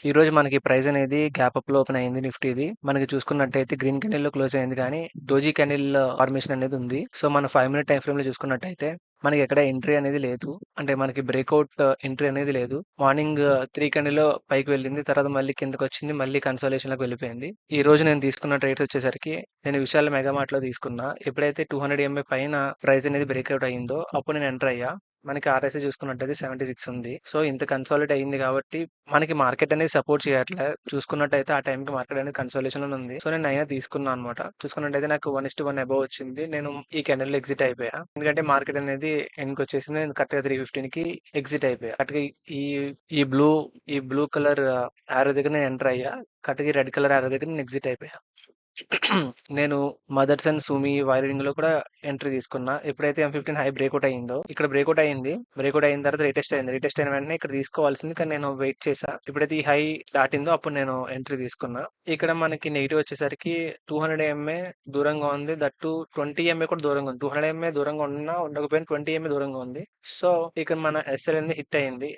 ఈరోజు మనకి ప్రైస్ అనేది గ్యాప్ అప్‌లో ఓపెన్ అయింది నిఫ్టీది. మనకి చూసుకున్నట్టయితే గ్రీన్ క్యాండిల్‌లో క్లోజ్ అయింది కానీ, డోజీ క్యాండిల్ ఫార్మేషన్ అనేది ఉంది. సో, మన 5 మినిట్ టైమ్ ఫ్రేమ్‌లో చూసుకున్నట్టయితే మనకి ఎక్కడ ఎంట్రీ అనేది లేదు. అంటే మనకి బ్రేక్‌ఔట్ ఎంట్రీ అనేది లేదు. మార్నింగ్ 3 క్యాండిల్‌లో పైకి వెళ్ళింది. తర్వాత మళ్ళీ కిందకొచ్చింది. మళ్ళీ కన్సాలిడేషన్‌లోకి వెళ్ళిపోయింది. ఈ రోజు నేను తీసుకున్న ట్రేడ్స్ వచ్చేసరికి నేను విశాల్ మెగా మార్ట్‌లో తీసుకున్నా. ఎప్పుడైతే 200 ఎంఏ పైన ప్రైస్ అనేది బ్రేక్‌ఔట్ అయిందో అప్పుడు నేను ఎంటర్ అయ్యా. మనకి ఆర్ఎస్ఐ చూసుకున్నట్టయితే 76 ఉంది. సో, ఇంత కన్సాలిడేట్ అయింది కాబట్టి మనకి మార్కెట్ అనేది సపోర్ట్ చేయట్లే. చూసుకున్నట్టయితే ఆ టైంకి మార్కెట్ అనేది కన్సాలిడేషన్‌లోనే ఉంది. సో, నేను అయినా తీసుకున్నా అనమాట. చూసుకున్నట్టయితే నాకు 1:1 అబోవ్ వచ్చింది. నేను ఈ క్యాండిల్‌లో ఎగ్జిట్ అయిపోయా. ఎందుకంటే మార్కెట్ అనేది ఎండ్‌కొచ్చేసింది. నేను కరెక్ట్‌గా 3:15కి ఎగ్జిట్ అయిపోయా. కరెక్ట్‌గా ఈ ఈ బ్లూ ఈ బ్లూ కలర్ యారో దగ్గర నేను ఎంటర్ అయ్యా. కరెక్ట్‌గా ఈ రెడ్ కలర్ యారో దగ్గర నేను ఎగ్జిట్ అయిపోయా. నేను మదర్సన్, సుమి వైరింగ్‌లో కూడా ఎంట్రీ తీసుకున్నా. ఎప్పుడైతే M15 హై బ్రేక్‌ఔట్ అయిందో, ఇక్కడ బ్రేక్‌ఔట్ అయింది. బ్రేక్‌ఔట్ అయిన తర్వాత రీటెస్ట్ అయింది. రీటెస్ట్ అయిన వెంటనే ఇక్కడ తీసుకోవాల్సింది. కానీ నేను వెయిట్ చేశా. ఎప్పుడైతే ఈ హై దాటిందో అప్పుడు నేను ఎంట్రీ తీసుకున్నా. ఇక్కడ మనకి నెగెటివ్ వచ్చేసరికి 200 ఎంఏ దూరంగా ఉంది. దట్ టూ 20 ఎంఏ కూడా దూరంగా ఉంది. 200 ఎంఏ దూరంగా ఉన్నా ఉండకపోయినా 20 ఎంఏ దూరంగా ఉంది. సో, ఇక్కడ మన ఎస్ఎల్ అనేది హిట్ అయింది.